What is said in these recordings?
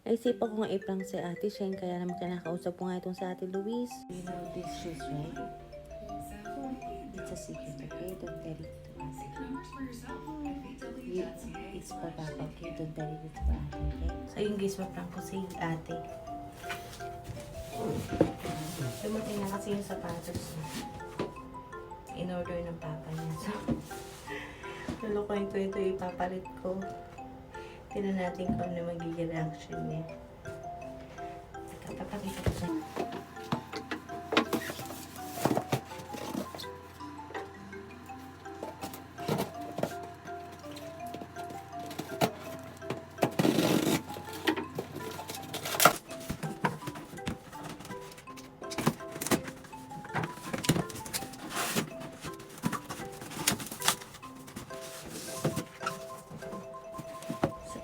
Naisipan ko nga i-prank si Ate Shane, kaya naman kinakausap ko nga itong si Ate Luis. You know these shoes, right? It's a secret, okay? Don't tell it to Ate. It's for Papa, okay? Don't tell it to Ate, okay? So yun guys, ma-prank ko si Ate. Dumating na kasi yung sapatos niya. In-order ng Papa niya. So, lulukoyin ko ito, ipapalit ko. Tignan natin kung ano magiging reaction niya. Papakita ko siya.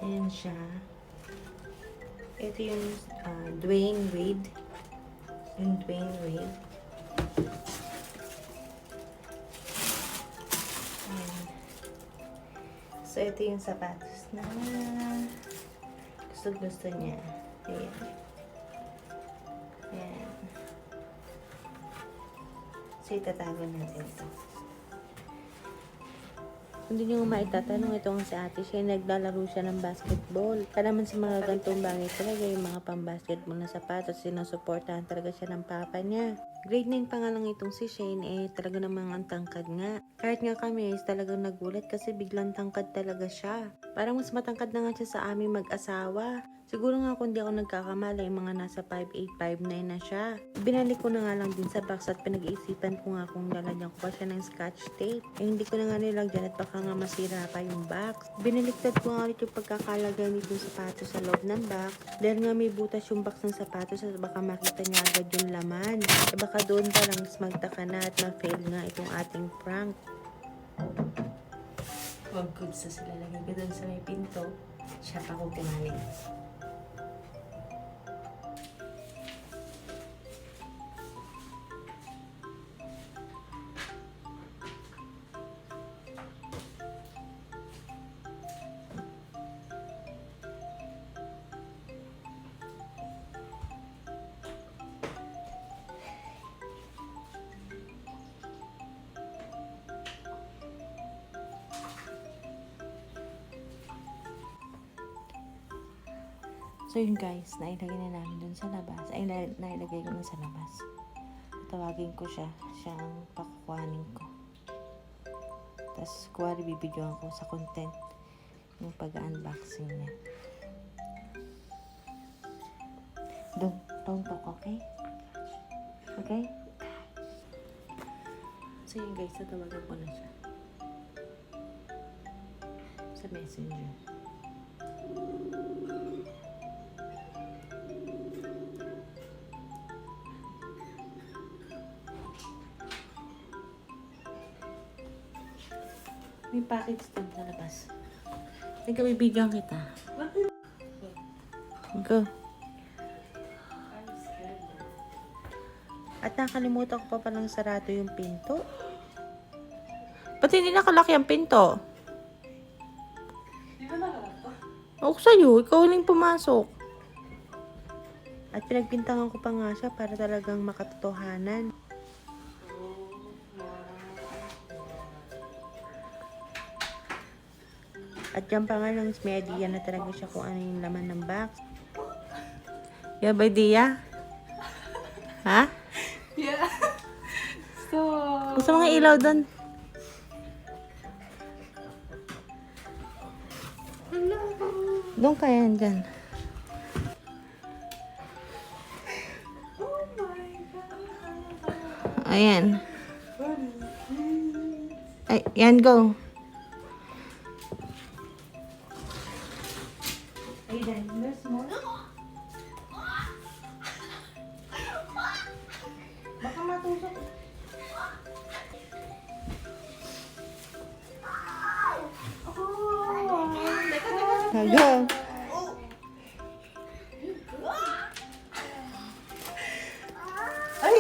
Ayan siya. Ito yung Dwayne Wade. Yung Dwayne Wade. Ayan. So, ito yung sapatos na gusto niya. Ayan. Ayan. So, itatago natin ito. Hindi nyo maitatanong, ito nga si Ate Shane, naglalaro siya ng basketball. Kaya naman sa mga gantong bagay talaga, yung mga pang-basketball na sapatos, sinusuportahan talaga siya ng papa niya. Grade 9 pa nga lang itong si Shane, talaga namang ang tangkad nga. Kahit nga kami, talagang nagulat kasi biglang tangkad talaga siya. Parang mas matangkad na nga siya sa aming mag-asawa. Siguro nga kung di ako nagkakamali, mga nasa 5'8", 5'9" na siya. Binalik ko na nga lang din sa box at pinag-iisipan ko nga kung lalagyan ko pa siya ng scotch tape. Hindi ko na nga nilagyan at baka nga masira pa yung box. Binaliktad ko nga ulit yung pagkakalagay nitong sapatos sa loob ng box. Dahil nga may butas yung box ng sapatos at baka makita niya agad yung laman. Baka doon pa lang magtaka na at ma-fail nga itong ating prank. Wag good sa sila lagay ko doon sa may pinto. Siya pa ko pumaling. So yun guys, nailagay na namin dun sa labas. Ay, nailagay ko na sa labas. Tawagin ko siya. Siya ang pakukuhanin ko. Tapos, kuwari bibidyoan ko sa content yung pag-unboxing niya. Don't talk, okay? Okay? So yun guys, tatawagan ko na siya. Sa messenger. May package doon sa labas. Ikaw, bibigyan kita. Go. At nakalimutan ko pa palang sarado yung pinto. Ba't hindi nakalaki ang pinto? Di ba nakalako? Ako sa'yo, ikaw lang pumasok. At pinagpintangan ko pa nga siya para talagang makatotohanan. At yan pa nga lang, may idea na talaga siya kung ano yung laman ng box. You have idea? Ha? Yeah. So, Gusto mga ilaw doon? hello. Doon kaya yan dyan. Oh my God. Ayan. What is this? Ay, yan, go. Ayan, there's more. Baka matusok. Oh, Go. ay!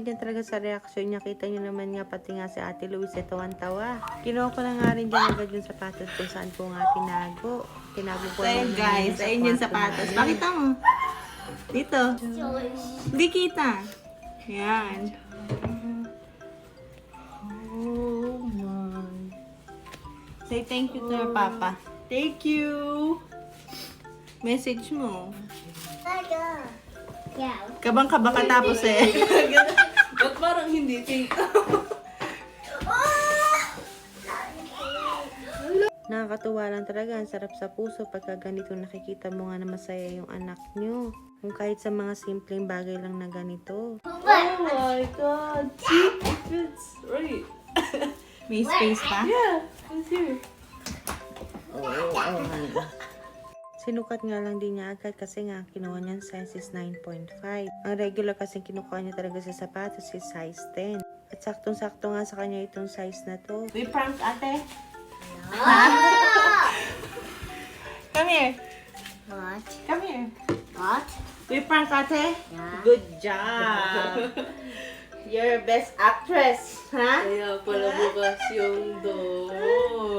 dyan talaga sa reaksyon niya. Kita niyo naman nga, pati nga si Ate Luis, tawan-tawa. Kinuha ko na nga rin dyan agad yung sapatos kung saan ko nga tinago. Tinago ko So, naman guys, sa ayun yung kwarto sapatos. namin. Pakita mo. Dito. Hindi kita. Yan. Oh my. Say thank you to your papa. Thank you. Message mo. Kabang-kaba ka tapos eh. Ba't parang hindi tita? Nakakatuwa lang talaga, ang sarap sa puso pagka ganito nakikita mo nga na masaya yung anak nyo. Kung kahit sa mga simpleng bagay lang na ganito. Oh my god. See? It fits right. May space pa? Yeah, it's here. Sinukat nga lang din niya agad kasi nga kinuha niya size is 9.5. Ang regular kasi kinukuha niya talaga sa sapatos is size 10. At saktong-sakto nga sa kanya itong size na to. We prank ate? Come here. What? Come here. What? We prank ate? Yeah. Good job. You're best actress. Ha? Kaya pala bukas yung door.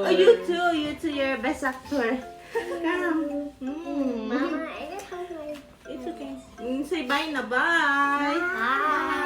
Oh, you too, you're best actor. Come. Mama, I don't have my... It's okay. Say bye na, bye. Bye.